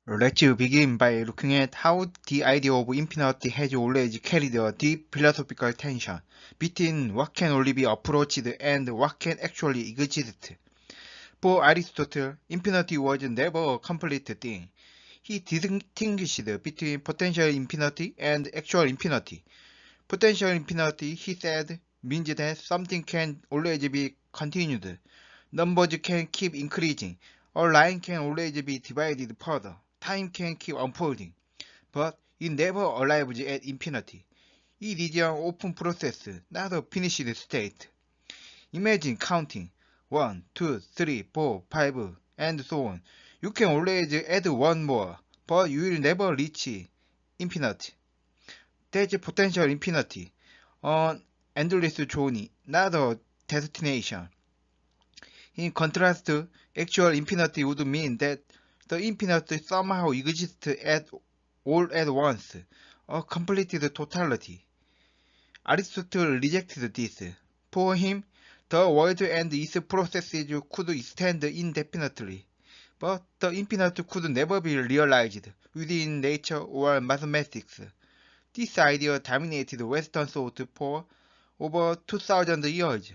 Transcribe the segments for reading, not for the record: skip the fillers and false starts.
Let's begin by looking at how the idea of infinity has always carried a deep philosophical tension between what can only be approached and what can actually exist. For Aristotle, infinity was never a complete thing. He distinguished between potential infinity and actual infinity. Potential infinity, he said, means that something can always be continued. Numbers can keep increasing. A line can always be divided further. Time can keep unfolding. But it never arrives at infinity. It is an open process, not a finished state. Imagine counting 1, 2, 3, 4, 5, and so on. You can always add one more, but you will never reach infinity. That's potential infinity, an endless journey, not a destination. In contrast, actual infinity would mean that the infinite somehow exists all at once, a completed totality. Aristotle rejected this. For him, the world and its processes could extend indefinitely, but the infinite could never be realized within nature or mathematics. This idea dominated Western thought for over 2000 years.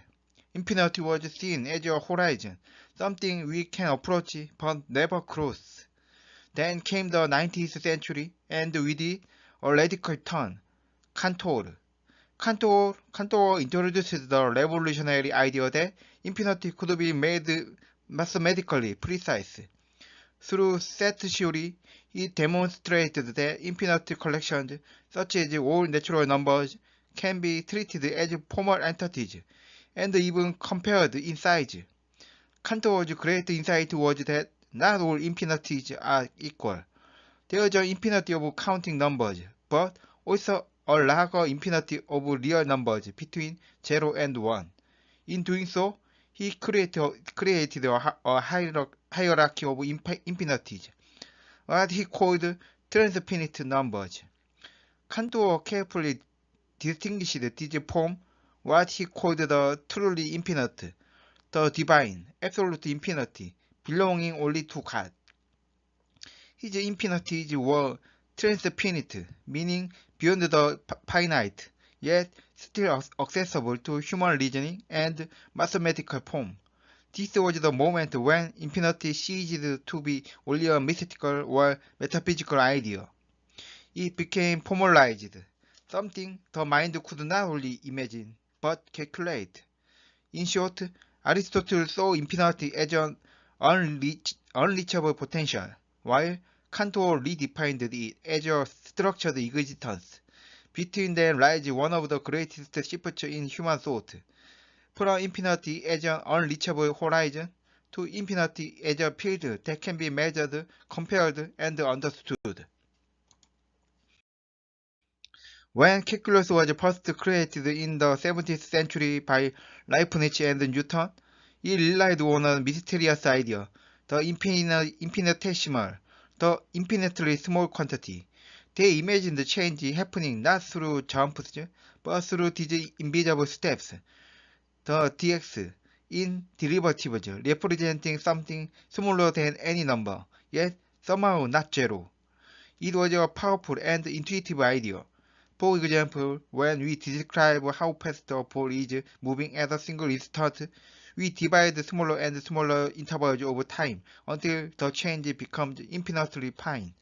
Infinity was seen as a horizon, something we can approach but never cross. Then came the 19th century, and with it, a radical turn, Cantor. Cantor introduced the revolutionary idea that infinity could be made mathematically precise. Through set theory, he demonstrated that infinite collections, such as all natural numbers, can be treated as formal entities, and even compared in size. Cantor's great insight was that not all infinities are equal. There is an infinity of counting numbers, but also a larger infinity of real numbers between 0 and 1. In doing so, he created a hierarchy of infinities, what he called transfinite numbers. Cantor carefully distinguished this from what he called the truly infinite, the divine, absolute infinity, belonging only to God. His infinities were transfinite, meaning beyond the finite, yet still accessible to human reasoning and mathematical form. This was the moment when infinity ceased to be only a mystical or metaphysical idea. It became formalized, something the mind could not only imagine, but calculate. In short, Aristotle saw infinity as an unreachable potential, while Cantor redefined it as a structured existence. Between them lies one of the greatest shifts in human thought, from infinity as an unreachable horizon to infinity as a field that can be measured, compared, and understood. When calculus was first created in the 17th century by Leibniz and Newton, it relied on a mysterious idea, the infinitesimal, the infinitely small quantity. They imagined change happening not through jumps, but through these invisible steps, the dx, in derivatives, representing something smaller than any number, yet somehow not zero. It was a powerful and intuitive idea. For example, when we describe how fast a ball is moving at a single instant, we divide smaller and smaller intervals over time until the change becomes infinitely fine.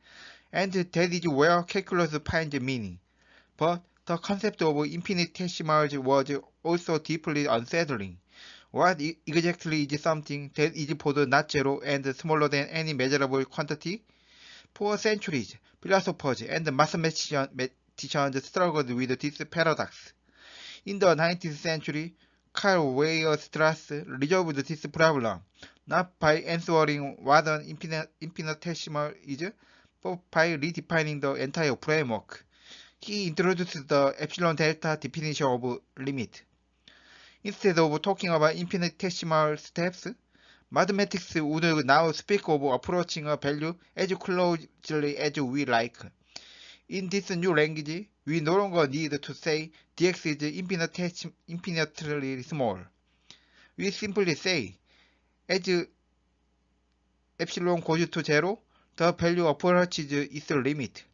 And that is where calculus finds meaning. But the concept of infinitesimals was also deeply unsettling. What exactly is something that is both not zero and smaller than any measurable quantity? For centuries, philosophers and mathematicians struggled with this paradox. In the 19th century, Karl Weierstrass resolved this problem, not by answering what an infinitesimal is, but by redefining the entire framework. He introduced the epsilon delta definition of limit. Instead of talking about infinitesimal steps, mathematics would now speak of approaching a value as closely as we like. In this new language, we no longer need to say dx is infinitely small. We simply say, as epsilon goes to 0, The value approaches its limit.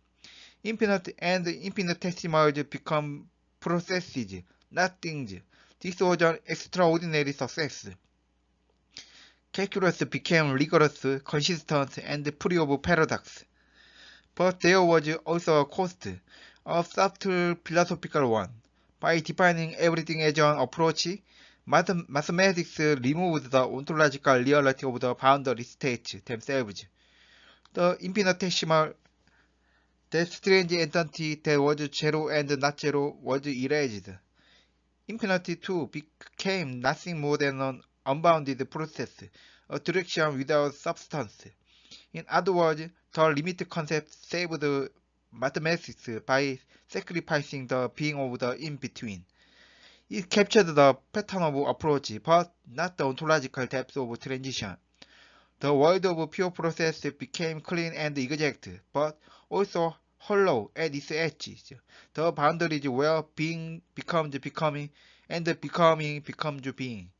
Infinite and infinitesimals become processes, not things. This was an extraordinary success. Calculus became rigorous, consistent, and free of paradox. But there was also a cost, a subtle philosophical one. By defining everything as an approach, mathematics removed the ontological reality of the boundary states themselves. The infinitesimal, that strange entity that was zero and not zero, was erased. Infinity too became nothing more than an unbounded process, a direction without substance. In other words, the limit concept saved mathematics by sacrificing the being of the in-between. It captured the pattern of approach, but not the ontological depth of transition. The world of pure process became clean and exact, but also hollow at its edges. The boundaries where being becomes becoming, and becoming becomes being.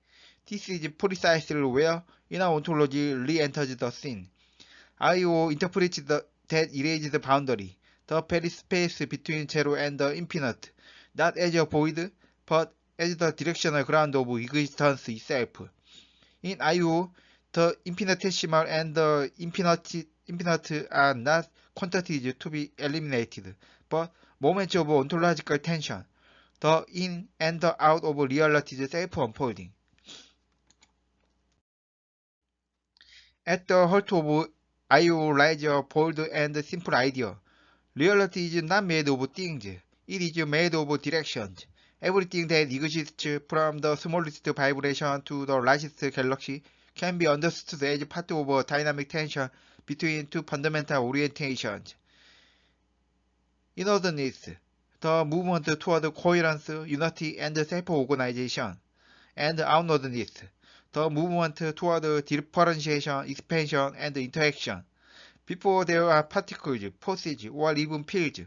This is precisely where inner ontology re-enters the scene. I.O. interprets that erases the boundary, the very space between zero and the infinite, not as a void, but as the directional ground of existence itself. In I.O., the infinitesimal and the infinite are not quantities to be eliminated, but moments of ontological tension, the in and the out of reality's self-unfolding. At the heart of I.O. lies a bold and simple idea. Reality is not made of things, it is made of directions. Everything that exists, from the smallest vibration to the largest galaxy, can be understood as part of a dynamic tension between two fundamental orientations. Inwardness, the movement toward coherence, unity, and self-organization, and outwardness, the movement toward differentiation, expansion, and interaction. Before there are particles, forces, or even fields,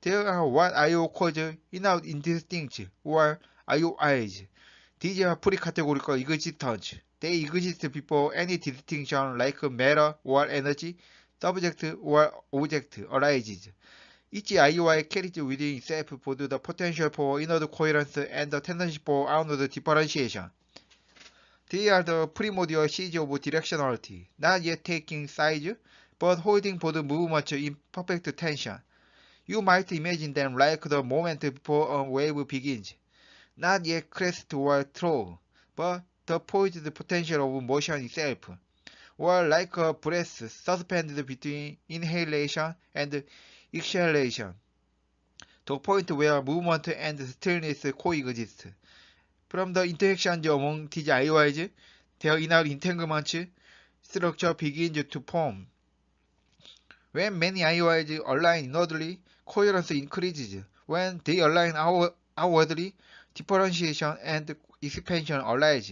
there are what I.O. calls inner instincts, or IOIs. These are pre-categorical existence. They exist before any distinction like matter or energy, subject or object arises. Each IOI carries within itself both the potential for inward coherence and the tendency for outward differentiation. They are the primordial seeds of directionality, not yet taking size, but holding both movements in perfect tension. You might imagine them like the moment before a wave begins, not yet crest or throw, but the poised potential of motion itself, or like a breath suspended between inhalation and exhalation, the point where movement and stillness coexist. From the interactions among these IOIs, their inner entanglements structure begins to form. When many IOIs align inwardly, coherence increases. When they align outwardly, differentiation and expansion arise.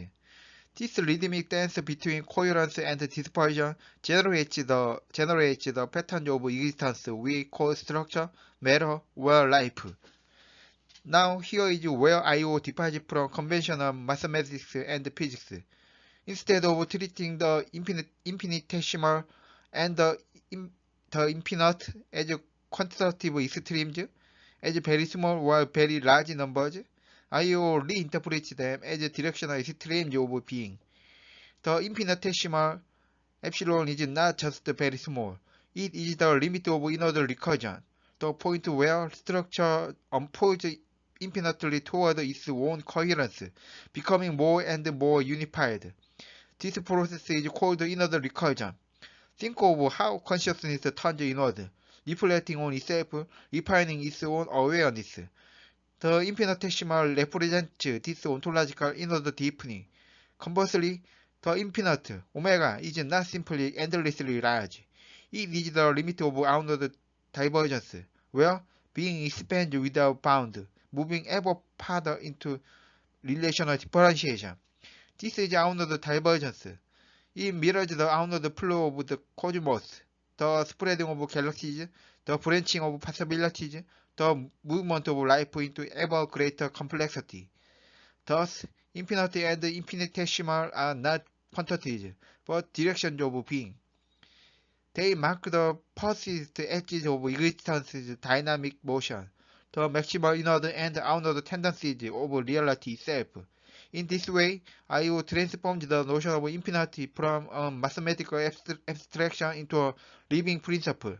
This rhythmic dance between coherence and dispersion generates the pattern of existence we call structure, matter, or life. Now here is where I.O. differs from conventional mathematics and physics. Instead of treating the infinitesimal and the infinite as quantitative extremes, as very small or very large numbers, I.O. reinterprets them as directional extremes of being. The infinitesimal epsilon is not just very small, it is the limit of inward recursion, the point where structure unfolds infinitely toward its own coherence, becoming more and more unified. This process is called inward recursion. Think of how consciousness turns inward, reflecting on itself, refining its own awareness. The infinitesimal represents this ontological inward deepening. Conversely, the infinite, omega, is not simply endlessly large. It is the limit of outward divergence, where being expands without bound, moving ever farther into relational differentiation. This is outward divergence. It mirrors the outward flow of the cosmos, the spreading of galaxies, the branching of possibilities, the movement of life into ever greater complexity. Thus, infinity and infinitesimal are not quantities, but directions of being. They mark the persistent edges of existence's dynamic motion, the maximal inward and outward tendencies of reality itself. In this way, I.O. transformed the notion of infinity from a mathematical abstraction into a living principle,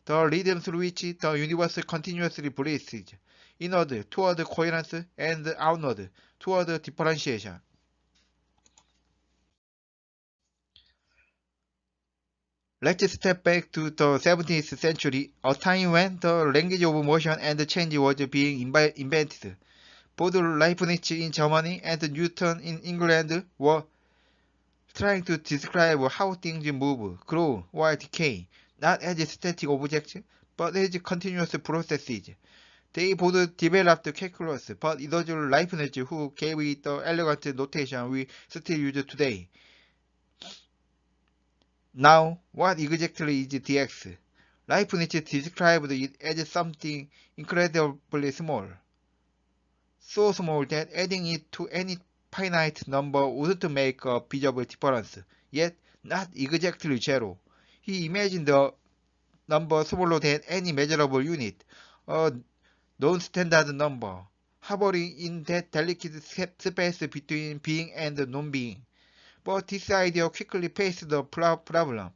the rhythm through which the universe continuously breathes, inward toward coherence and outward toward differentiation. Let's step back to the 17th century, a time when the language of motion and change was being invented. Both Leibniz in Germany and Newton in England were trying to describe how things move, grow, or decay, not as static objects, but as continuous processes. They both developed calculus, but it was Leibniz who gave it the elegant notation we still use today. Now, what exactly is dx? Leibniz described it as something incredibly small. So small that adding it to any finite number wouldn't make a visible difference, yet not exactly zero. He imagined a number smaller than any measurable unit, a non-standard number, hovering in that delicate space between being and non-being. But this idea quickly faced the problem.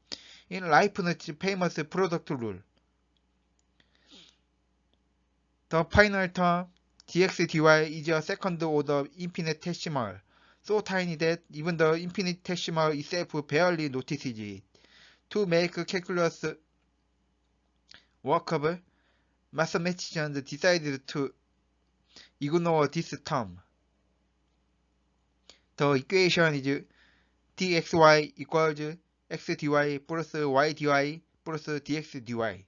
In Leibniz's famous product rule, the final term dx dy is a second-order infinitesimal, so tiny that even the infinitesimal itself barely notices it. To make calculus workable, mathematicians decided to ignore this term. The equation is dxy equals x dy plus y dy plus dx dy.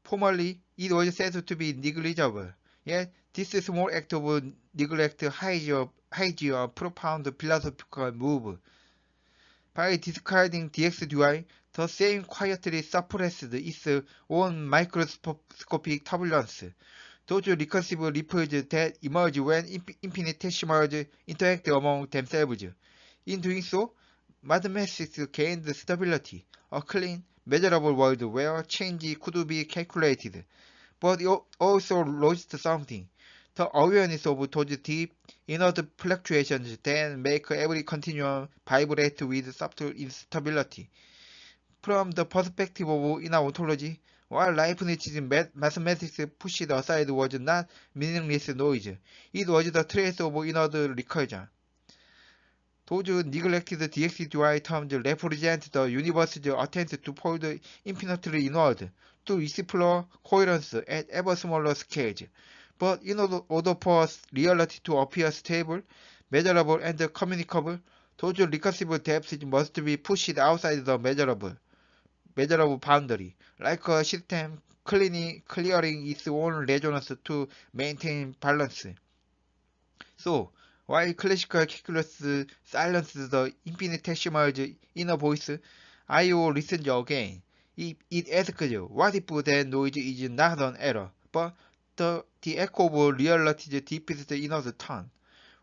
Formerly, it was said to be negligible, yet this small act of neglect hides a profound philosophical move. By discarding dx dy, the same quietly suppressed its own microscopic turbulence. Those recursive ripples that emerge when infinitesimals interact among themselves. In doing so, mathematics gained stability, a clean, measurable world where change could be calculated. But it also lost something, the awareness of those deep, inner fluctuations that make every continuum vibrate with subtle instability. From the perspective of inner ontology, while Leibniz's mathematics pushed aside was not meaningless noise, it was the trace of inner recursion. Those neglected dx dy terms represent the universe's attempt to fold infinitely inward, to explore coherence at ever smaller scales. But in order for reality to appear stable, measurable, and communicable, those recursive depths must be pushed outside the measurable boundary, like a system clearing its own resonance to maintain balance. So, while classical calculus silenced the infinitesimal inner voice, I.O. listened again. It asked, what if that noise is not an error, but the echo of reality's deepest inner tone?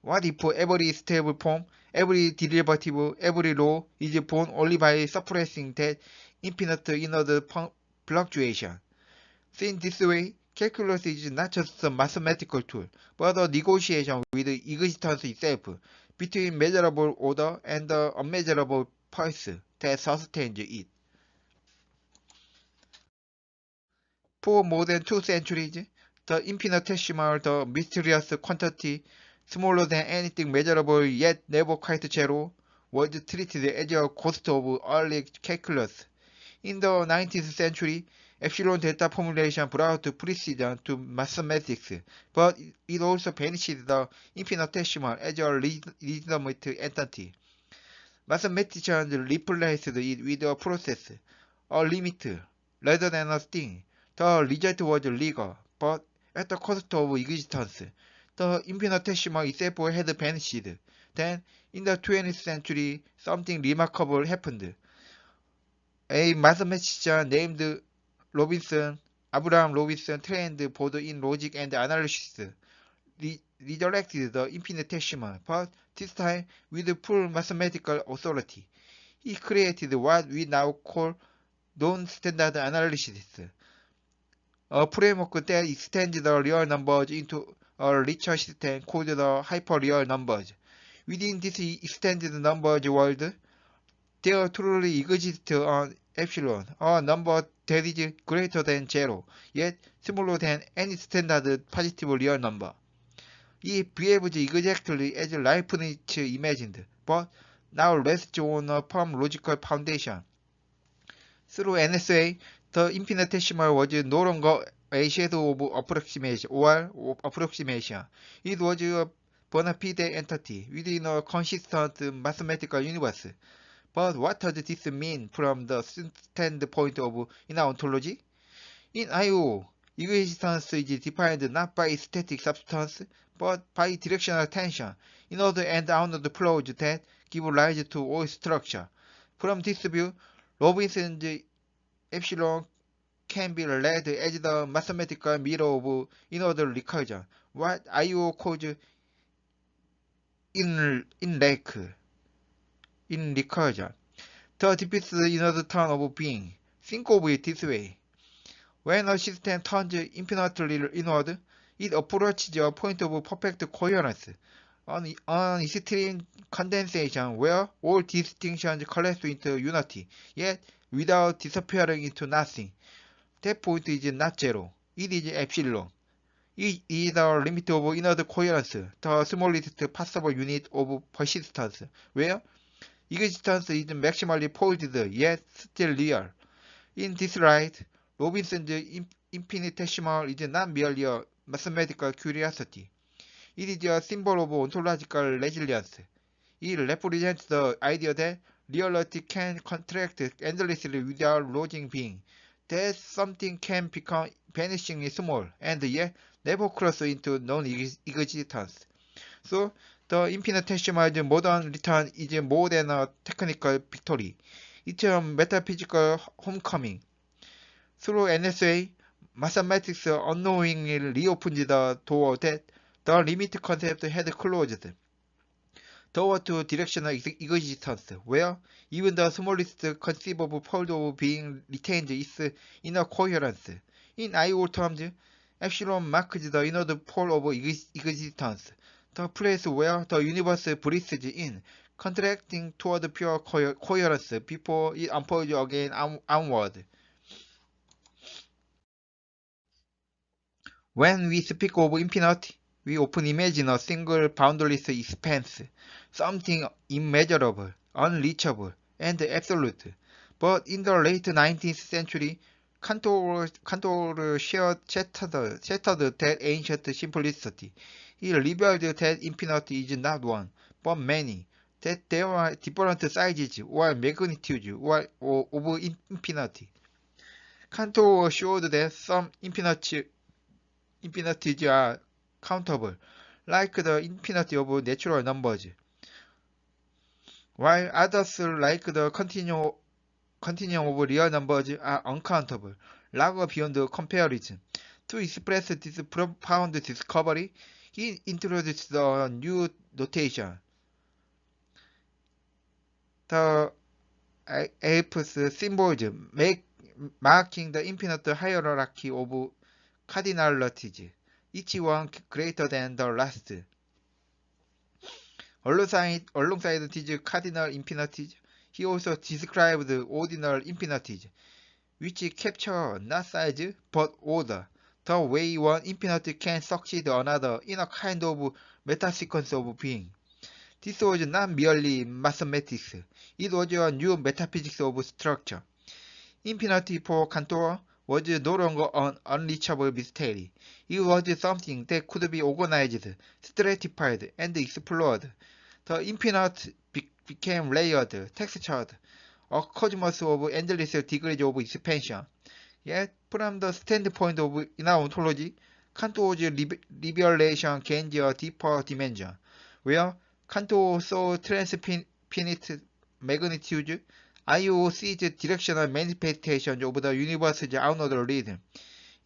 What if every stable form, every derivative, every law is born only by suppressing that infinite inner fluctuation? Seen this way, calculus is not just a mathematical tool, but a negotiation with existence itself, between measurable order and the unmeasurable pulse that sustains it. For more than 2 centuries, the infinitesimal, the mysterious quantity, smaller than anything measurable yet never quite zero, was treated as a ghost of early calculus. In the 19th century, epsilon delta formulation brought precision to mathematics, but it also banished the infinitesimal as a legitimate entity. Mathematicians replaced it with a process, a limit, rather than a thing. The result was legal, but at the cost of existence. The infinitesimal itself had vanished. Then, in the 20th century, something remarkable happened. A mathematician named Abraham Robinson, trained both in logic and analysis, resurrected the infinitesimal, but this time with full mathematical authority. He created what we now call non-standard analysis, a framework that extends the real numbers into a richer system called the hyperreal numbers. Within this extended numbers world, there truly exists an epsilon, a number that is greater than zero, yet smaller than any standard positive real number. It behaves exactly as Leibniz imagined, but now rests on a firm logical foundation. Through NSA, the infinitesimal was no longer a shadow of approximation or approximation. It was a bona fide entity within a consistent mathematical universe. But what does this mean from the standpoint of in ontology? In I/O, existence is defined not by static substance, but by directional tension, inward and outward flows that give rise to all structure. From this view, Robinson's epsilon can be read as the mathematical mirror of inward recursion, what I/O calls in recursion. The deepest inward turn of being. Think of it this way. When a system turns infinitely inward, it approaches a point of perfect coherence, an extreme condensation where all distinctions collapse into unity, yet without disappearing into nothing. That point is not zero, it is epsilon. It is the limit of inward coherence, the smallest possible unit of persistence, where existence is maximally folded yet still real. In this light, Robinson's infinitesimal is not merely a mathematical curiosity. It is a symbol of ontological resilience. It represents the idea that reality can contract endlessly without losing being, that something can become vanishingly small and yet never cross into non-existence. So, the infinitesimal modern return is more than a technical victory. It's a metaphysical homecoming. Through NSA, mathematics unknowingly reopens the door that the limit concept had closed, toward to directional existence, where even the smallest conceivable fold of being retains its inner coherence. In I/O terms, epsilon marks the inner pole of existence, the place where the universe breathes in, contracting toward pure coherence before it unfolds again onward. When we speak of infinity, we often imagine a single boundless expanse, something immeasurable, unreachable, and absolute. But in the late 19th century, Cantor shattered that ancient simplicity. He revealed that infinity is not one, but many, that there are different sizes or magnitudes of infinity. Cantor showed that some infinities are countable, like the infinity of natural numbers, while others, like the continuum of real numbers, are uncountable, larger beyond comparison. To express this profound discovery, he introduced a new notation, the apes symbols, marking the infinite hierarchy of cardinalities, each one greater than the last. Alongside these cardinal infinities, he also described ordinal infinities, which capture not size but order, the way one infinity can succeed another in a kind of meta-sequence of being. This was not merely mathematics, it was a new metaphysics of structure. Infinity for Cantor was no longer an unreachable mystery. It was something that could be organized, stratified, and explored. The infinite became layered, textured, a cosmos of endless degrees of expansion. Yet, from the standpoint of inner ontology, Cantor's revelation gained a deeper dimension, where Cantor saw transfinite magnitudes. I/O sees directional manifestations of the universe's outward rhythm.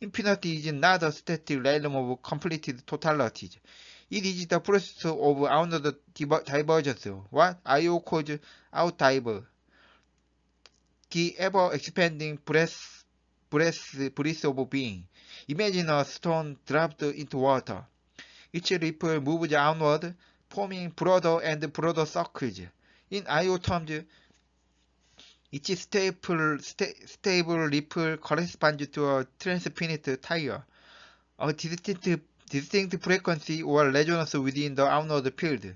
Infinity is not a static realm of completed totalities. It is the process of outward divergence, what I/O calls outdiver. the ever-expanding breadth of being. Imagine a stone dropped into water. Each ripple moves outward, forming broader and broader circles. In IO terms, each stable ripple corresponds to a transpinate tire, a distinct frequency or resonance within the outward field.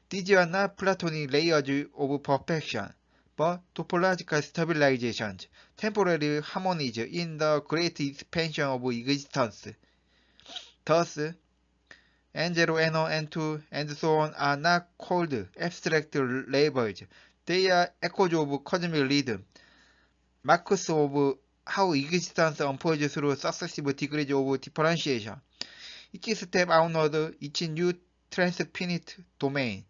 These are not platonic layers of perfection, but topological stabilizations, temporary harmonies in the great expansion of existence. Thus, N0, N1, N2, and so on are not called abstract labels. They are echoes of cosmic rhythm, markers of how existence unfolds through successive degrees of differentiation. Each step outward, each new transpinate domain,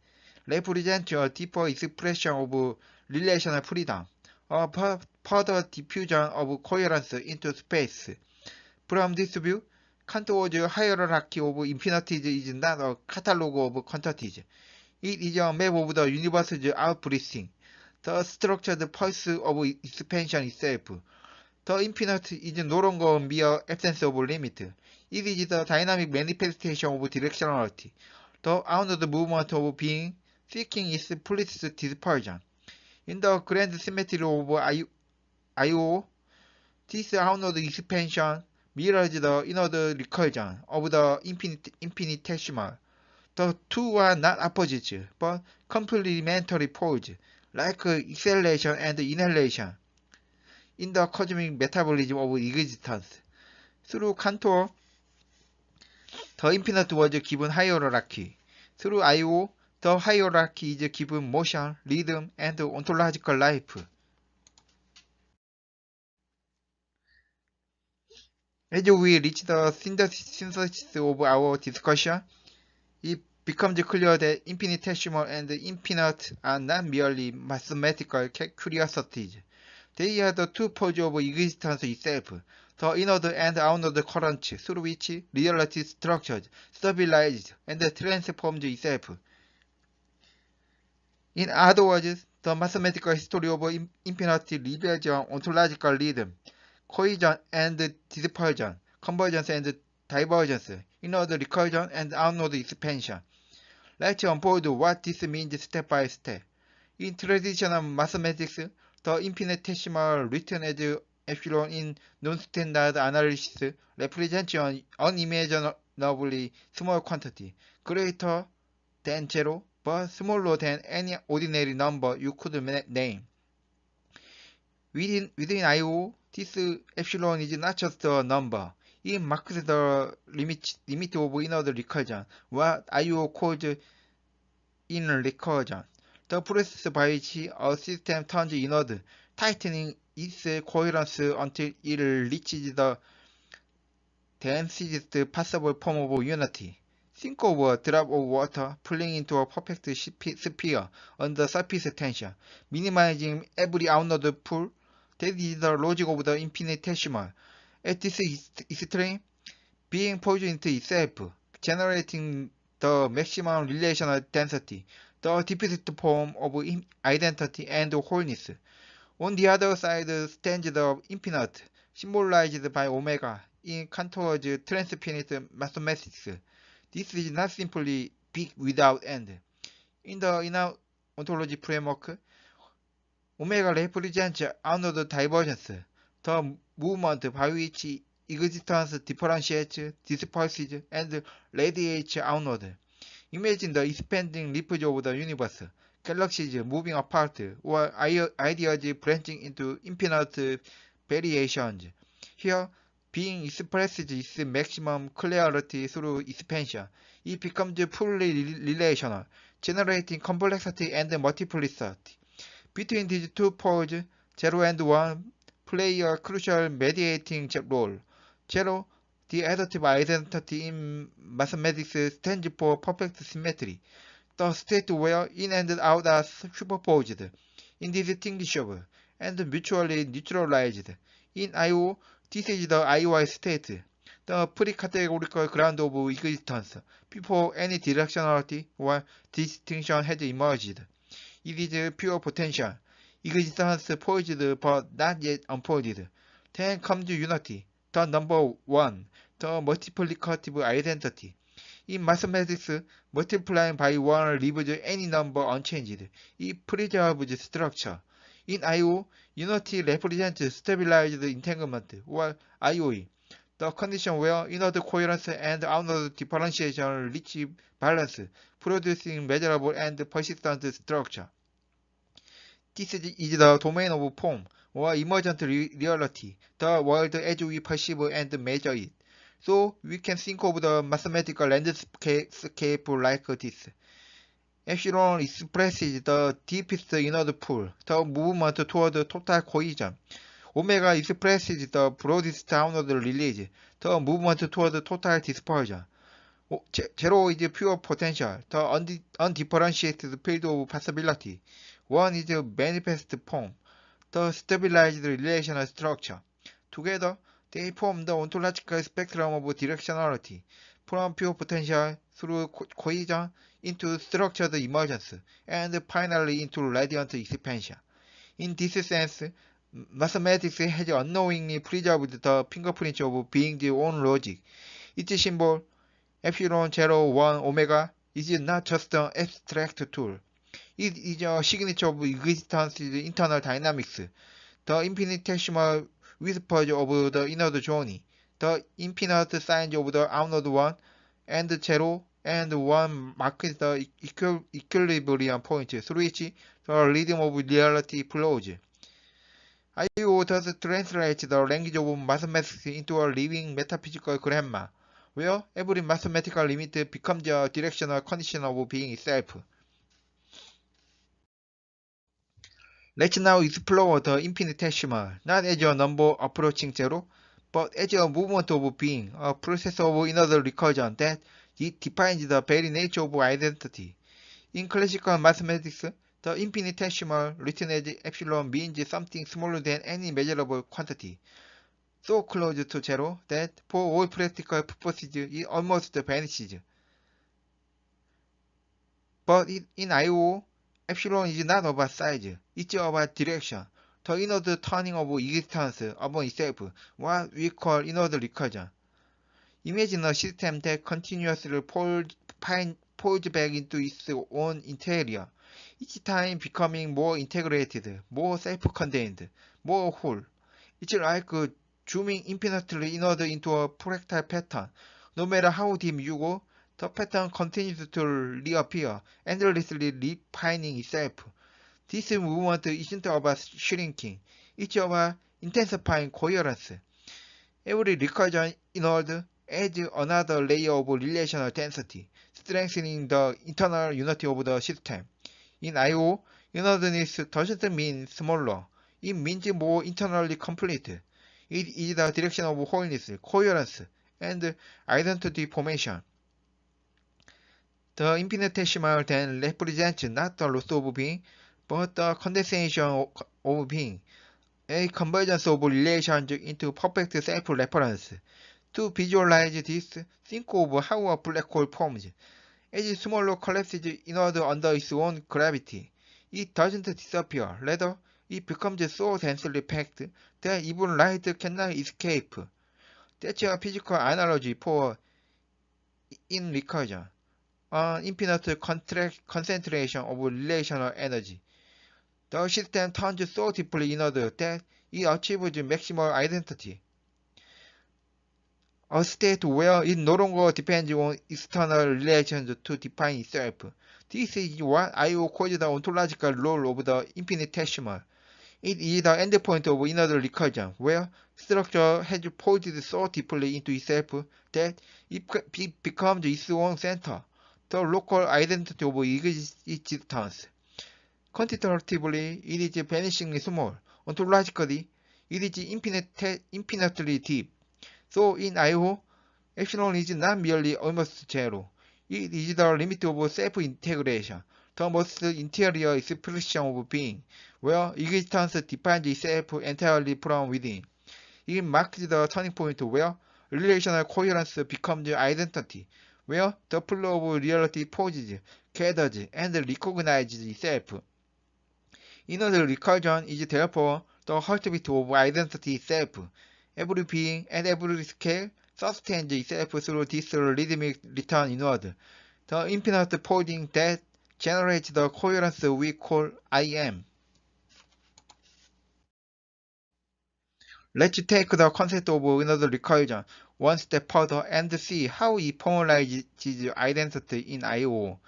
represents a deeper expression of relational freedom, a further diffusion of coherence into space. From this view, Cantor's hierarchy of infinities is not a catalogue of quantities. It is a map of the universe's outbreathing, the structured pulse of expansion itself. The infinite is no longer a mere absence of limit. It is the dynamic manifestation of directionality, the outward movement of being, seeking its fullest dispersion. In the grand symmetry of IO, this outward expansion mirrors the inward recursion of the infinitesimal. The two are not opposites, but complementary poles, like acceleration and inhalation, in the cosmic metabolism of existence. Through Cantor, the infinite was given hierarchy. Through IO, the hierarchy is given motion, rhythm, and ontological life. As we reach the synthesis of our discussion, it becomes clear that infinitesimal and infinite are not merely mathematical curiosities. They are the two poles of existence itself, the inward and outward currents through which reality structures, stabilizes, and transforms itself. In other words, the mathematical history of infinity reveals an ontological rhythm, cohesion and dispersion, convergence and divergence, inward recursion and outward expansion. Let's unfold what this means step by step. In traditional mathematics, the infinitesimal written as epsilon in non-standard analysis represents an unimaginably small quantity, greater than 0, but smaller than any ordinary number you could name. Within IO, this epsilon is not just a number. It marks the limit of inward recursion, what IO calls inner recursion. The process by which a system turns inward, tightening its coherence until it reaches the densest possible form of unity. Think of a drop of water falling into a perfect sphere under surface tension, minimizing every outward pull. That is the logic of the infinitesimal. At this extreme, being pushed into itself, generating the maximum relational density, the deepest form of identity and wholeness. On the other side stands the infinite, symbolized by omega in Cantor's transpinate mathematics. This is not simply big without end. In the inner ontology framework, omega represents outward divergence, the movement by which existence differentiates, disperses, and radiates outward. Imagine the expanding ripples of the universe, galaxies moving apart, or ideas branching into infinite variations. Here, being expresses its maximum clarity through expansion. It becomes fully relational, generating complexity and multiplicity. Between these two poles, 0 and 1 play a crucial mediating role. 0, the additive identity in mathematics, stands for perfect symmetry, the state where in and out are superposed, indistinguishable, and mutually neutralized. In IO, this is the IOI state, the pre-categorical ground of existence, before any directionality or distinction has emerged. It is pure potential. existence poised but not yet unfolded. Then comes unity, the number one, the multiplicative identity. In mathematics, multiplying by 1 leaves any number unchanged. It preserves structure. In I/O, unity represents stabilized entanglement, or IOE, the condition where inward coherence and outward differentiation reach balance, producing measurable and persistent structure. This is the domain of form, or emergent reality, the world as we perceive and measure it. So we can think of the mathematical landscape like this. Epsilon expresses the deepest inward pull, the movement toward total cohesion. Omega expresses the broadest downward release, the movement toward total dispersion. Zero is pure potential, the undifferentiated field of possibility. 1 is a manifest form, the stabilized relational structure. Together, they form the ontological spectrum of directionality, from pure potential through cohesion into structured emergence, and finally into radiant expansion. In this sense, mathematics has unknowingly preserved the fingerprints of being's own logic. Its symbol, epsilon 0, 1, omega, is not just an abstract tool. It is a signature of existence's internal dynamics, the infinitesimal whispers of the inward journey, the infinite signs of the outward one, and 0 and 1 marks the equilibrium point through which the rhythm of reality flows. I/O thus translates the language of mathematics into a living metaphysical grammar, where every mathematical limit becomes a directional condition of being itself. Let's now explore the infinitesimal, not as a number approaching zero, but as a movement of being, a process of inward recursion that it defines the very nature of identity. In classical mathematics, the infinitesimal, written as epsilon, means something smaller than any measurable quantity, so close to zero that for all practical purposes it almost vanishes. But in I/O, epsilon is not about size, it's about direction, the inward turning of existence upon itself, what we call inward recursion. Imagine a system that continuously folds back into its own interior, each time becoming more integrated, more self-contained, more whole. It's like zooming infinitely inward into a fractal pattern. No matter how deep you go, the pattern continues to reappear, endlessly refining itself. This movement isn't about shrinking, it's about intensifying coherence. Every recursion inward adds another layer of relational density, strengthening the internal unity of the system. In I/O, inwardness doesn't mean smaller, it means more internally complete. It is the direction of wholeness, coherence, and identity formation. The infinitesimal then represents not the loss of being, but the condensation of being, a convergence of relations into perfect self-reference. To visualize this, think of how a black hole forms. As smaller collapses inward under its own gravity, it doesn't disappear, rather, it becomes so densely packed that even light cannot escape. That's a physical analogy for in recursion, an infinite concentration of relational energy. The system turns so deeply inward that it achieves maximal identity, a state where it no longer depends on external relations to define itself. This is what I/O calls the ontological role of the infinitesimal. It is the endpoint of inward recursion, where structure has folded so deeply into itself that it becomes its own center, the local identity of existence. Quantitatively, it is vanishingly small. Ontologically, it is infinitely deep. So in I/O, epsilon is not merely almost zero. It is the limit of self-integration, the most interior expression of being, where existence defines itself entirely from within. It marks the turning point where relational coherence becomes identity, where the flow of reality poses, gathers, and recognizes itself. Inner recursion is therefore the heartbeat of identity itself. Every being and every scale sustains itself through this rhythmic return inward. The infinite folding that generates the coherence we call I am. Let's take the concept of inner recursion one step further and see how it formalizes identity in I/O.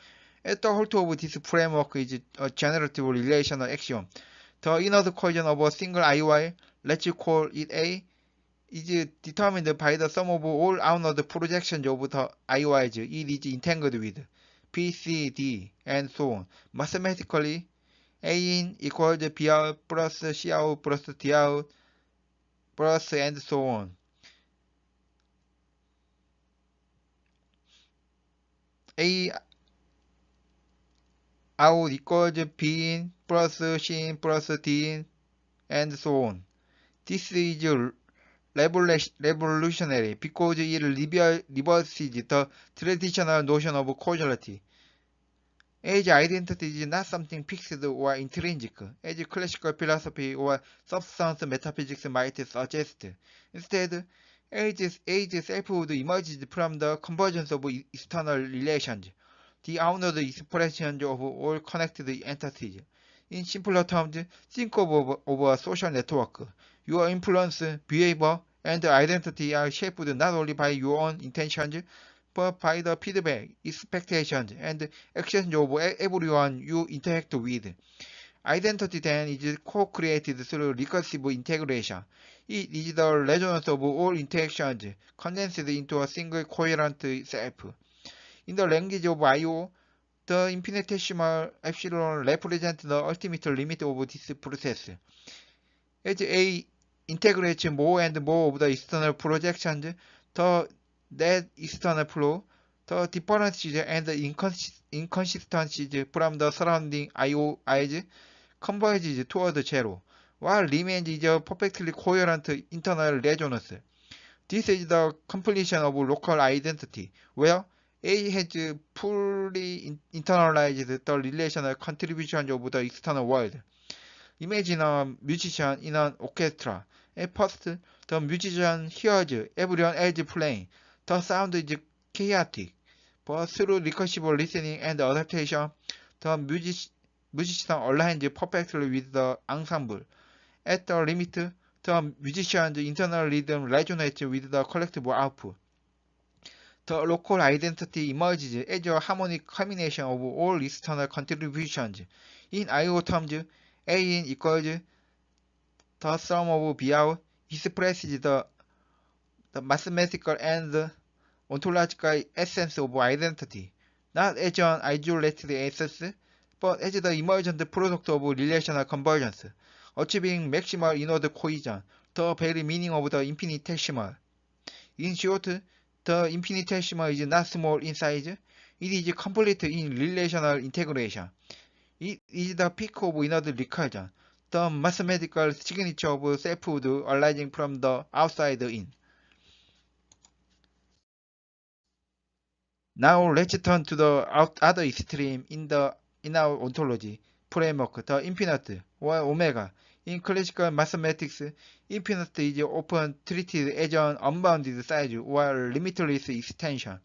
At the heart of this framework is a generative relational axiom. The inner cohesion of a single IOI, let's call it A, is determined by the sum of all outward projections of the IOIs it is entangled with, P, C, D, and so on. Mathematically, A in equals B out plus C out plus D out plus and so on. A out equals B in plus C in plus D in and so on. This is revolutionary because it reverses the traditional notion of causality. Age identity is not something fixed or intrinsic, as classical philosophy or substance metaphysics might suggest. Instead, age selfhood emerges from the convergence of external relations, the outward expressions of all connected entities. In simpler terms, think of a social network. Your influence, behavior, and identity are shaped not only by your own intentions, but by the feedback, expectations, and actions of everyone you interact with. Identity then is co-created through recursive integration. It is the resonance of all interactions condensed into a single coherent self. In the language of I/O, the infinitesimal epsilon represents the ultimate limit of this process. As A integrates more and more of the external projections, the net external flow, the differences and inconsistencies from the surrounding IOIs converges toward zero, while remains is a perfectly coherent internal resonance. This is the completion of local identity, where A has fully internalized the relational contributions of the external world. Imagine a musician in an orchestra. At first, the musician hears everyone else playing. The sound is chaotic, but through recursive listening and adaptation, the musician aligns perfectly with the ensemble. At the limit, the musician's internal rhythm resonates with the collective output. The local identity emerges as a harmonic combination of all external contributions. In I/O terms, A in equals the sum of B out expresses the mathematical and ontological essence of identity, not as an isolated essence, but as the emergent product of relational convergence, achieving maximal inward cohesion, the very meaning of the infinitesimal. In short, the infinitesimal is not small in size, it is complete in relational integration. It is the peak of inward recursion, the mathematical signature of selfhood arising from the outside in. Now let's turn to the other extreme in our ontology framework, the infinite or omega. In classical mathematics, infinite is often treated as an unbounded size or limitless extension.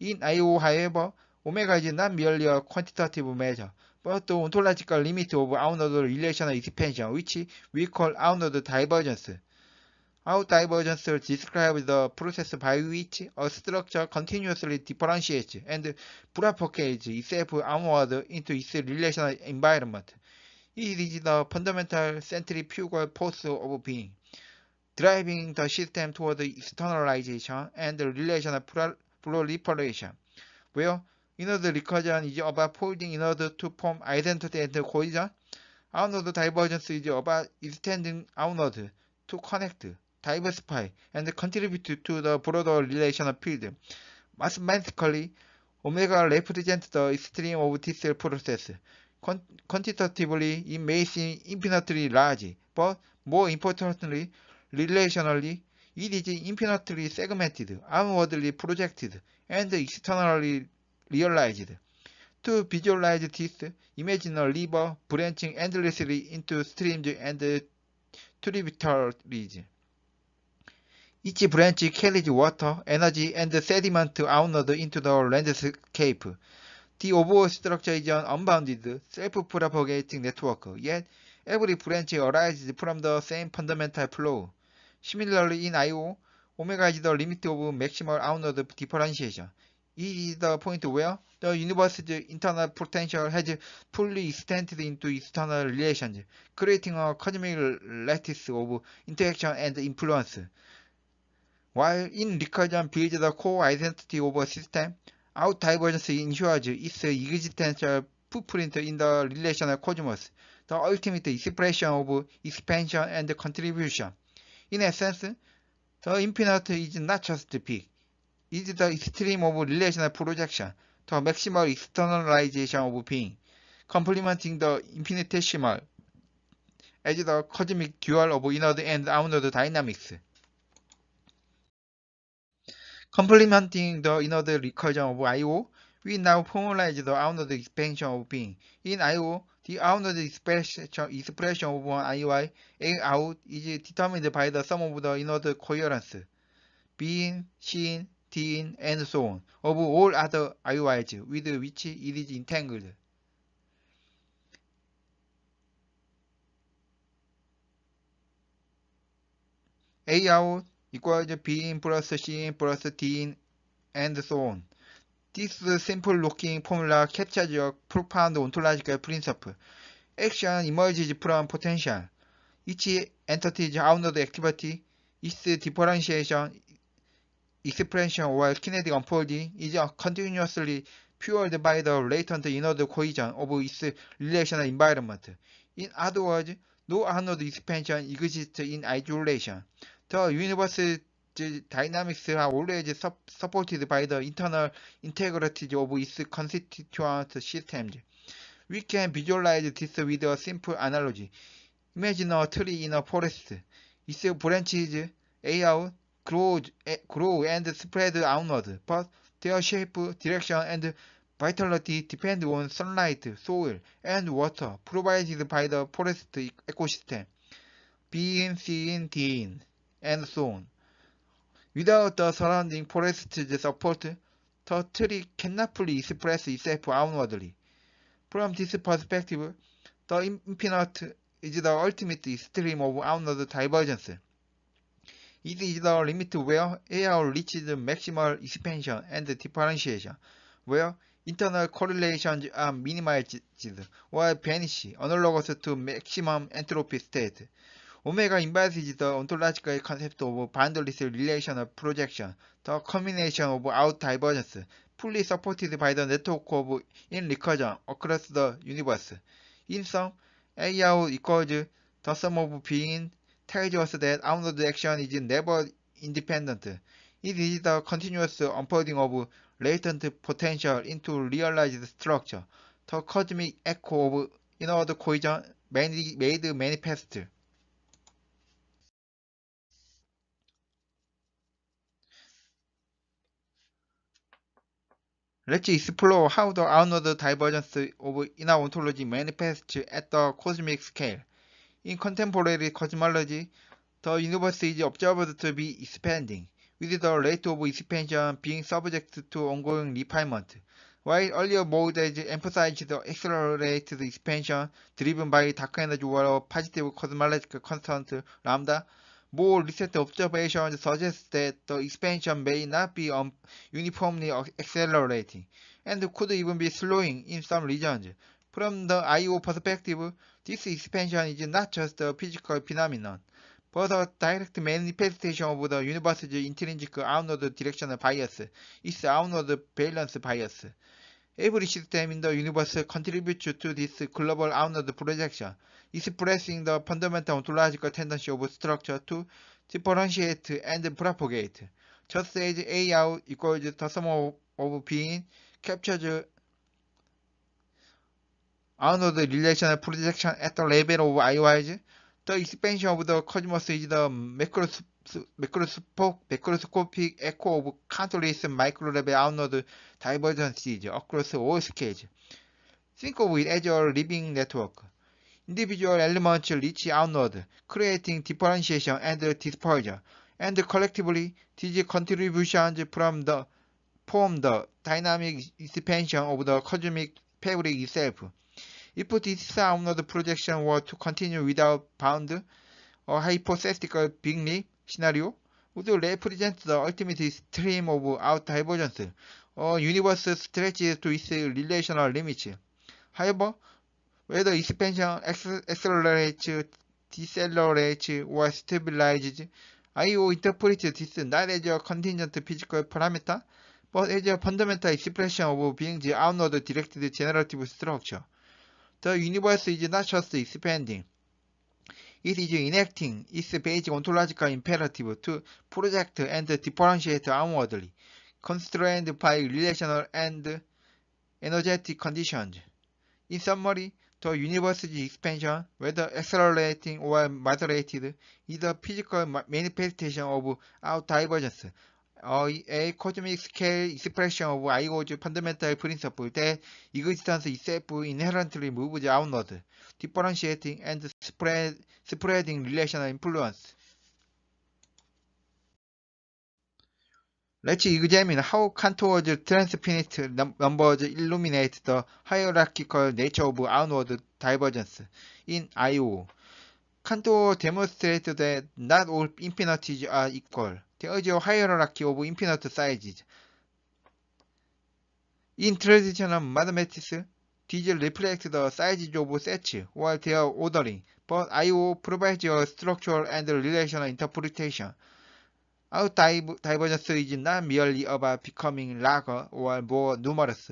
In I/O, however, omega is not merely a quantitative measure, but the ontological limit of outward relational expansion, which we call outward divergence. Out divergence describes the process by which a structure continuously differentiates and propagates itself onward into its relational environment. It is the fundamental centrifugal force of being, driving the system toward externalization and relational proliferation, where inward recursion is about folding in order to form identity and cohesion. Outward divergence is about extending outward to connect, diversify, and contribute to the broader relational field. Mathematically, omega represents the extreme of this process. Quantitatively, it may seem infinitely large, but more importantly, relationally, it is infinitely segmented, outwardly projected, and externally realized. To visualize this, imagine a river branching endlessly into streams and tributaries. Each branch carries water, energy, and sediment outward into the landscape. The overall structure is an unbounded, self-propagating network, yet every branch arises from the same fundamental flow. Similarly, in I/O, omega is the limit of maximal outward differentiation. It is the point where the universe's internal potential has fully extended into external relations, creating a cosmic lattice of interaction and influence. While in recursion builds the core identity of a system, out divergence ensures its existential footprint in the relational cosmos, the ultimate expression of expansion and contribution. In essence, the infinite is not just peak, it is the extreme of relational projection, the maximal externalization of being, complementing the infinitesimal as the cosmic dual of inward and outward dynamics. Complementing the inward recursion of I/O, we now formalize the outward expansion of being. In I/O, the outward expression of one IOI, A out, is determined by the sum of the inward coherence, being, seeing, being, and so on, of all other IOIs with which it is entangled. A out equals being plus seeing plus being, and so on. This simple-looking formula captures a profound ontological principle. Action emerges from potential. Each entity's outward activity, its differentiation, expression, or kinetic unfolding is continuously fueled by the latent inward cohesion of its relational environment. In other words, no outward expansion exists in isolation. The universe's dynamics are always supported by the internal integrity of its constituent systems. We can visualize this with a simple analogy. Imagine a tree in a forest. Its branches out, grow and spread outward, but their shape, direction, and vitality depend on sunlight, soil, and water provided by the forest ecosystem, being, seeing, being, and so on. Without the surrounding forest's support, the tree cannot fully express itself outwardly. From this perspective, the infinite is the ultimate extreme of outward divergence. It is the limit where AR reaches maximal expansion and differentiation, where internal correlations are minimized or vanish, analogous to maximum entropy state. Omega embodies the ontological concept of boundless relational projection, the combination of out divergence, fully supported by the network of in recursion across the universe. In sum, AR equals the sum of being tells us that outward action is never independent. It is the continuous unfolding of latent potential into realized structure, the cosmic echo of inward cohesion made manifest. Let's explore how the outward divergence of inner ontology manifests at the cosmic scale. In contemporary cosmology, the universe is observed to be expanding, with the rate of expansion being subject to ongoing refinement. While earlier models emphasized the accelerated expansion driven by dark energy or positive cosmological constant lambda, more recent observations suggest that the expansion may not be uniformly accelerating, and could even be slowing in some regions. From the I/O perspective, this expansion is not just a physical phenomenon, but a direct manifestation of the universe's intrinsic outward directional bias, its outward valence bias. Every system in the universe contributes to this global outward projection, expressing the fundamental ontological tendency of structure to differentiate and propagate. Just as A out equals the sum of being captures outward relational projection at the level of IOIs, The expansion of the cosmos is the macroscopic echo of countless micro-level outward divergences across all scales. Think of it as a living network. Individual elements reach outward, creating differentiation and dispersion, and collectively, these contributions form the dynamic expansion of the cosmic fabric itself. If this outward projection were to continue without bound, a hypothetical big leap scenario would represent the ultimate stream of out divergence. A universe stretches to its relational limits. However, whether expansion accelerates, decelerates, or stabilizes, IO interprets this not as a contingent physical parameter, but as a fundamental expression of being's outward directed generative structure. The universe is not just expanding. It is enacting its basic ontological imperative to project and differentiate outwardly, constrained by relational and energetic conditions. In summary, the universe's expansion, whether accelerating or moderated, is a physical manifestation of out divergence, a cosmic scale expression of IO's fundamental principle that existence itself inherently moves outward, differentiating and spreading relational influence. Let's examine how Cantor's transfinite numbers illuminate the hierarchical nature of outward divergence in IO. Cantor demonstrated that not all infinities are equal. There is a hierarchy of infinite sizes. In traditional mathematics, these reflect the sizes of sets or their ordering, but IO provides a structural and relational interpretation. Out divergence is not merely about becoming larger or more numerous.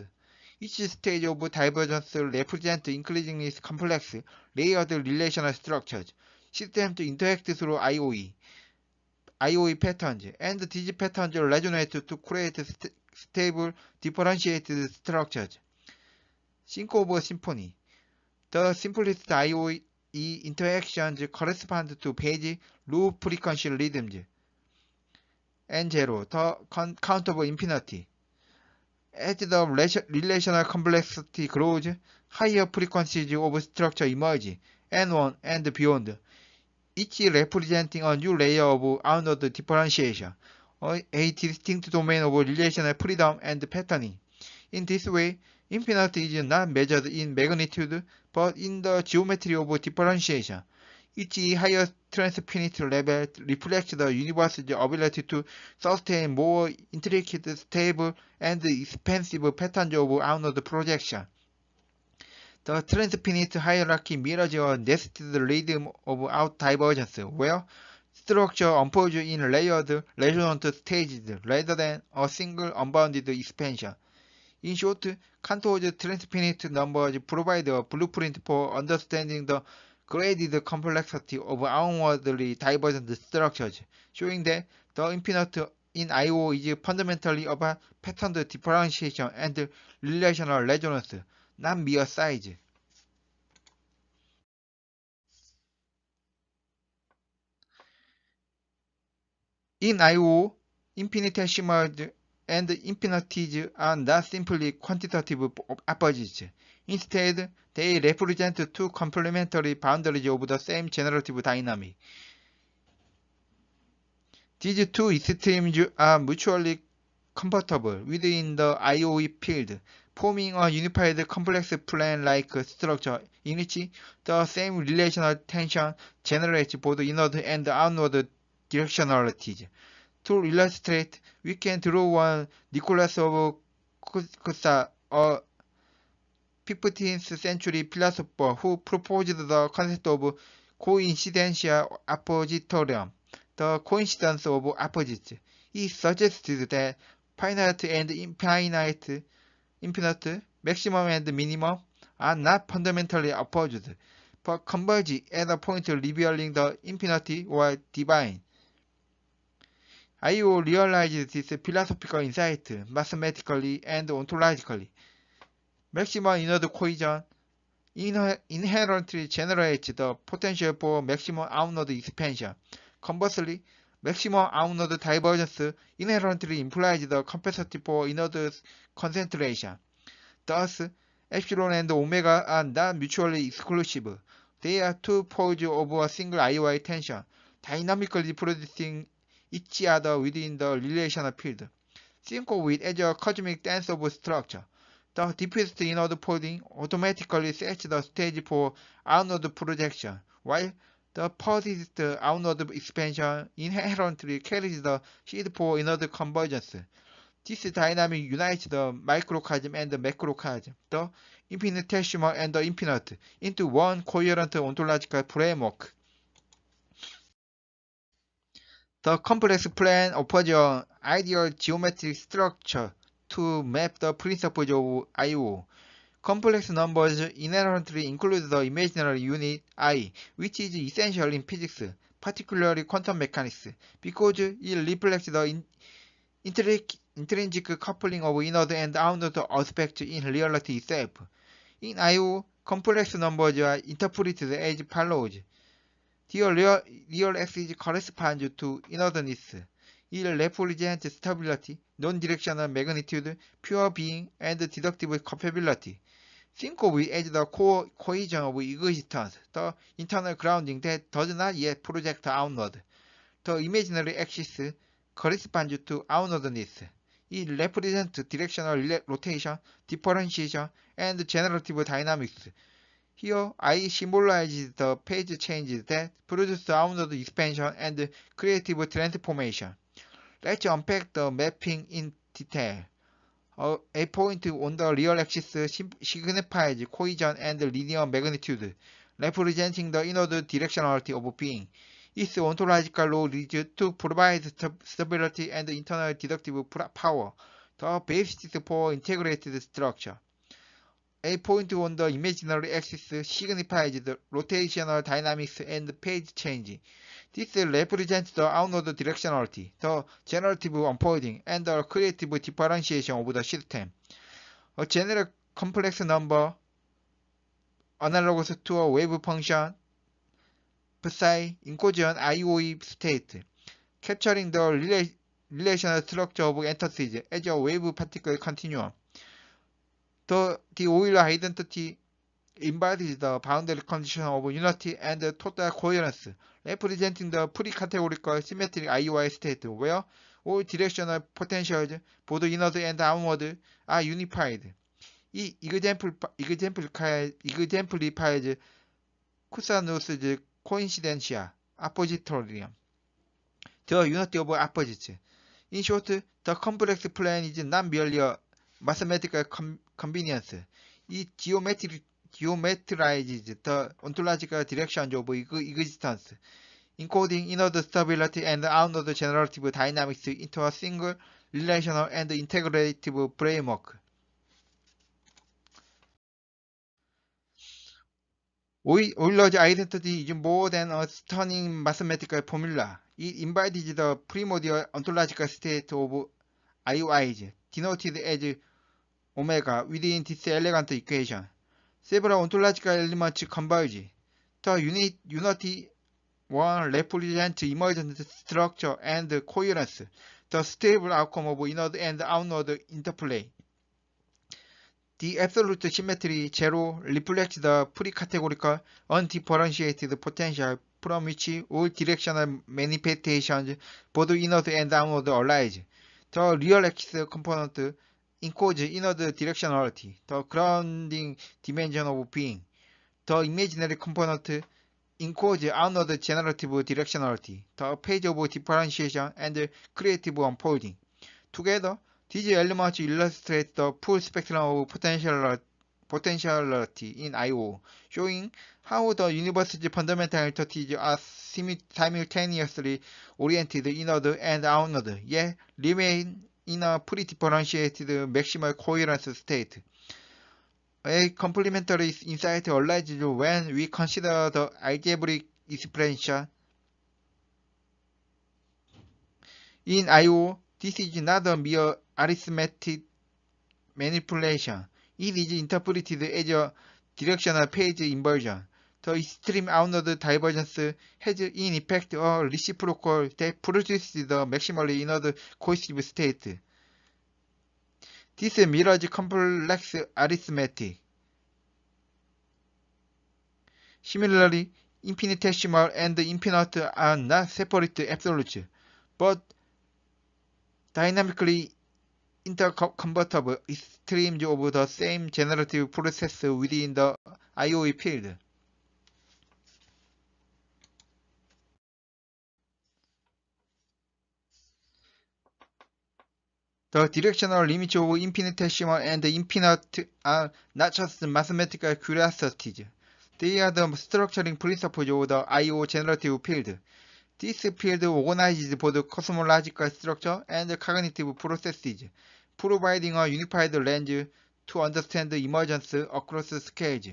Each stage of divergence represents increasingly complex, layered relational structures. Systems interact through IOE patterns, and these patterns resonate to create stable, differentiated structures. Think of a symphony. The simplest IOE interactions correspond to phase, loop frequency rhythms, N0, the count of infinity. As the relational complexity grows, higher frequencies of structure emerge, N1 and beyond, each representing a new layer of outward differentiation, a distinct domain of relational freedom and patterning. In this way, infinity is not measured in magnitude, but in the geometry of differentiation. Each higher transfinite level reflects the universe's ability to sustain more intricate, stable, and expansive patterns of outward projection. The transfinite hierarchy mirrors a nested rhythm of out divergence, where structure unfolds in layered, resonant stages rather than a single unbounded expansion. In short, Cantor's transfinite numbers provide a blueprint for understanding the graded complexity of outwardly divergent structures, showing that the infinite in IO is fundamentally about patterned differentiation and relational resonance, not mere size. In IO, infinitesimals and infinities are not simply quantitative opposites. Instead, they represent two complementary boundaries of the same generative dynamic. These two extremes are mutually compatible within the IOE field, forming a unified complex plane-like structure in which the same relational tension generates both inward and outward directionalities. To illustrate, we can draw one Nicholas of Cusa, a 15th century philosopher who proposed the concept of coincidentia oppositorium, the coincidence of opposites. He suggested that finite and infinite, maximum and minimum, are not fundamentally opposed, but converge at a point revealing the infinity or divine. IO realized this philosophical insight mathematically and ontologically. Maximum inward cohesion inherently generates the potential for maximum outnode expansion. Conversely, maximum outnode divergence inherently implies the capacity for inode concentration. Thus, epsilon and omega are not mutually exclusive. They are two poles of a single IOI tension, dynamically producing each other within the relational field. Think of it as a cosmic dance of structure. The deepest inward folding automatically sets the stage for outward projection, while the furthest outward expansion inherently carries the seed for inward convergence. This dynamic unites the microcosm and the macrocosm, the infinitesimal and the infinite, into one coherent ontological framework. The complex plane offers an ideal geometric structure to map the principles of I/O. Complex numbers inherently include the imaginary unit I, which is essential in physics, particularly quantum mechanics, because it reflects the intrinsic coupling of inward and outward aspects in reality itself. In I/O, complex numbers are interpreted as follows. The real axis corresponds to inwardness. It represents stability, non-directional magnitude, pure being, and deductive capability. Think of it as the cohesion of existence, the internal grounding that does not yet project outward. The imaginary axis corresponds to outwardness. It represents directional rotation, differentiation, and generative dynamics. Here, I symbolizes the phase changes that produce outward expansion and creative transformation. Let's unpack the mapping in detail. A point on the real axis signifies cohesion and linear magnitude, representing the inward directionality of being. Its ontological role is to provide stability and internal deductive power, the basis for integrated structure. A point on the imaginary axis signifies the rotational dynamics and phase change. This represents the outward directionality, the generative unfolding, and the creative differentiation of the system. A general complex number analogous to a wave function psi encodes an IOE state, capturing the relational structure of entities as a wave particle continuum. The Euler identity embodies the boundary condition of unity and total coherence, representing the pre-categorical symmetric IOI state where all directional potentials, both inward and outward, are unified. 이 exemplifies Cusanus's coincidentia appositorium, the unity of opposites. In short, the complex plane is not merely a mathematical convenience. It geometrizes the ontological directions of existence, encoding inward stability and outward generative dynamics into a single relational and integrative framework. Euler's identity is more than a stunning mathematical formula. It embodies the primordial ontological state of IOIs, denoted as omega within this elegant equation. Several ontological elements converge. The unity one represents emergent structure and coherence, the stable outcome of inward and outward interplay. The absolute symmetry 0 reflects the pre-categorical, undifferentiated potential from which all directional manifestations, both inward and outward, arise. The real axis component encodes inward directionality, the grounding dimension of being. The imaginary component encodes outward generative directionality, the phase of differentiation and creative unfolding. Together, these elements illustrate the full spectrum of potentiality in I/O, showing how the universe's fundamental entities are simultaneously oriented inward and outward, yet remain in a pre-differentiated maximal coherence state. A complementary insight arises when we consider the algebraic expression. In I/O, this is not a mere arithmetic manipulation. It is interpreted as a directional page inversion. The extreme outward divergence has in effect a reciprocal that produces the maximally inward cohesive state. This mirrors complex arithmetic. Similarly, infinitesimal and infinite are not separate absolutes, but dynamically interconvertible extremes of the same generative process within the IOE field. The directional limits of infinitesimal and infinite are not just mathematical curiosities. They are the structuring principles of the IO generative field. This field organizes both cosmological structure and cognitive processes, providing a unified lens to understand the emergence across scales.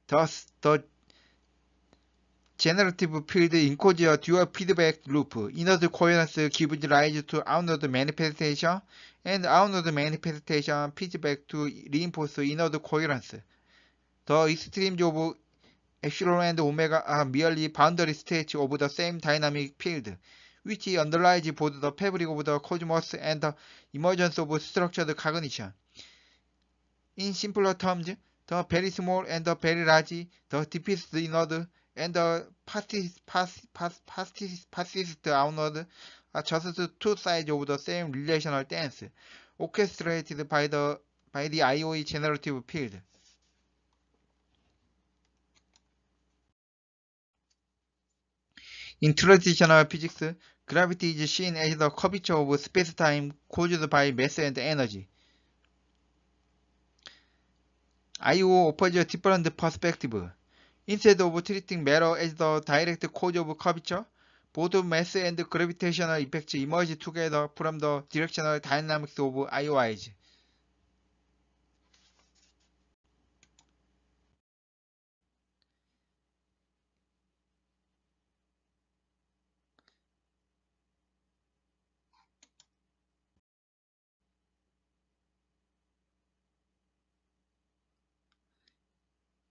Thus, the generative field encodes a dual feedback loop. Inward coherence gives rise to outward manifestation, and outward manifestation feeds back to reinforce inward coherence. The extremes of epsilon and omega are merely boundary states of the same dynamic field, which underlies both the fabric of the cosmos and the emergence of structured cognition. In simpler terms, the very small and the very large, the deepest inward and the fastest outward are just two sides of the same relational dance, orchestrated by the IOE generative field. In traditional physics, gravity is seen as the curvature of spacetime caused by mass and energy. IO offers a different perspective. Instead of treating matter as the direct cause of curvature, both mass and gravitational effects emerge together from the directional dynamics of IOIs.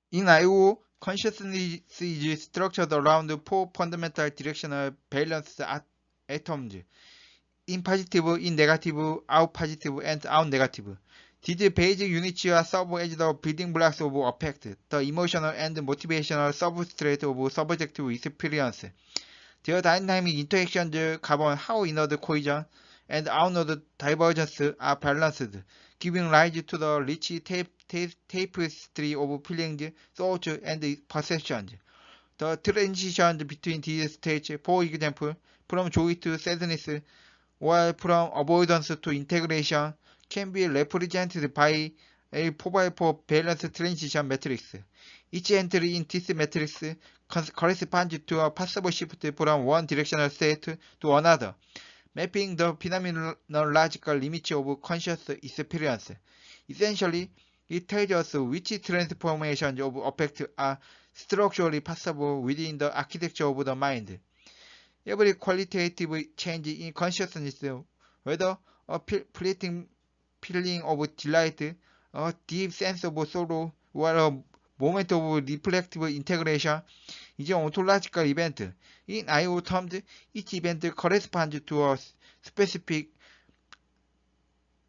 In IO, consciousness is structured around four fundamental directional balanced atoms: in positive, in negative, out positive, and out negative. These basic units are served as the building blocks of affect, the emotional and motivational substrate of subjective experience. Their dynamic interactions govern how inward cohesion and outward divergence are balanced, giving rise to the rich tapestry of feelings, thoughts, and perceptions. The transitions between these states, for example, from joy to sadness, or from avoidance to integration, can be represented by a 4x4 balanced transition matrix. Each entry in this matrix corresponds to a possible shift from one directional state to another, mapping the phenomenological limits of conscious experience. Essentially, it tells us which transformations of affect are structurally possible within the architecture of the mind. Every qualitative change in consciousness, whether a fleeting feeling of delight, a deep sense of sorrow, or a moment of reflective integration, is an ontological event. In IO terms, each event corresponds to a specific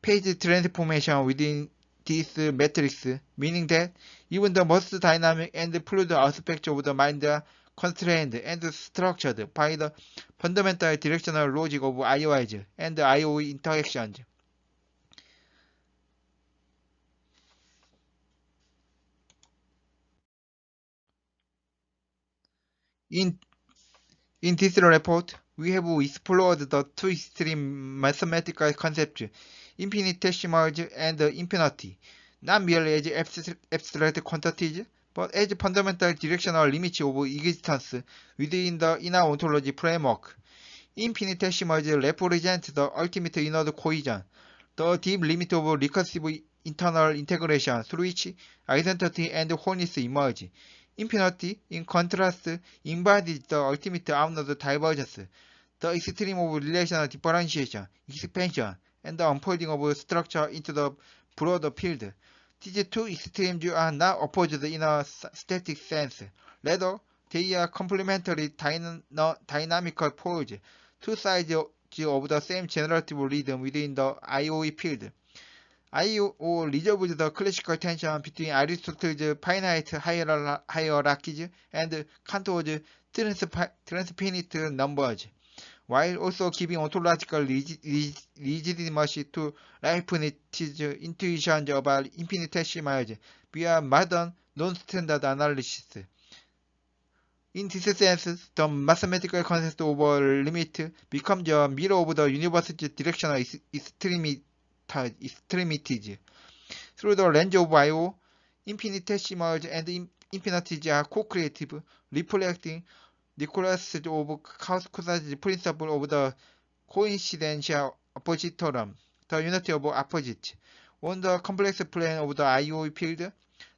phase transformation within this matrix, meaning that even the most dynamic and fluid aspects of the mind are constrained and structured by the fundamental directional logic of IOIs and IOE interactions. In this report, we have explored the two extreme mathematical concepts, infinitesimals and infinity, not merely as abstract quantities, but as fundamental directional limits of existence within the inner ontology framework. Infinitesimals represent the ultimate inward cohesion, the deep limit of recursive internal integration through which identity and wholeness emerge. Infinity, in contrast, embodies the ultimate outward divergence, the extreme of relational differentiation, expansion, and the unfolding of structure into the broader field. These two extremes are not opposed in a static sense. Rather, they are complementary dynamical poles, two sides of the same generative rhythm within the IOE field. IO resolves the classical tension between Aristotle's finite hierarchies and Cantor's transfinite numbers, while also giving ontological legitimacy to Leibniz's intuitions about infinitesimals via modern non-standard analysis. In this sense, the mathematical concept of a limit becomes a mirror of the universe's directional extremities. Through the lens of IO, infinitesimals and infinities are co-creative, reflecting Nicholas of Kaus's principle of the coincidential oppositorum, the unity of opposites. On the complex plane of the IO field,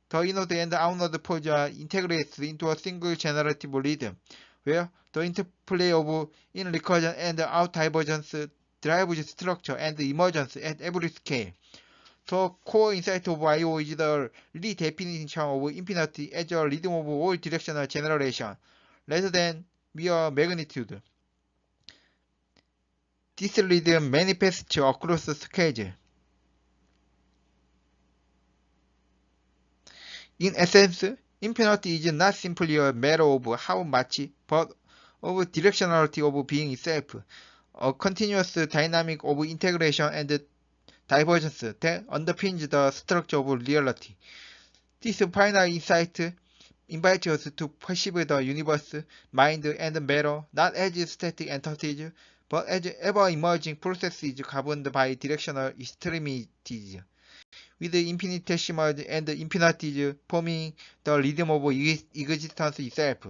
the inward and outward poles are integrated into a single generative rhythm, where the interplay of in-recursion and out-divergence drives structure and emergence at every scale. The core insight of IO is the redefinition of infinity as a rhythm of all directional generation, rather than mere magnitude. This rhythm manifests across scales. In essence, infinity is not simply a matter of how much, but of directionality of being itself, a continuous dynamic of integration and divergence that underpins the structure of reality. This final insight invites us to perceive the universe, mind, and matter not as static entities, but as ever-emerging processes governed by directional extremities, with infinitesimals and infinities forming the rhythm of existence itself.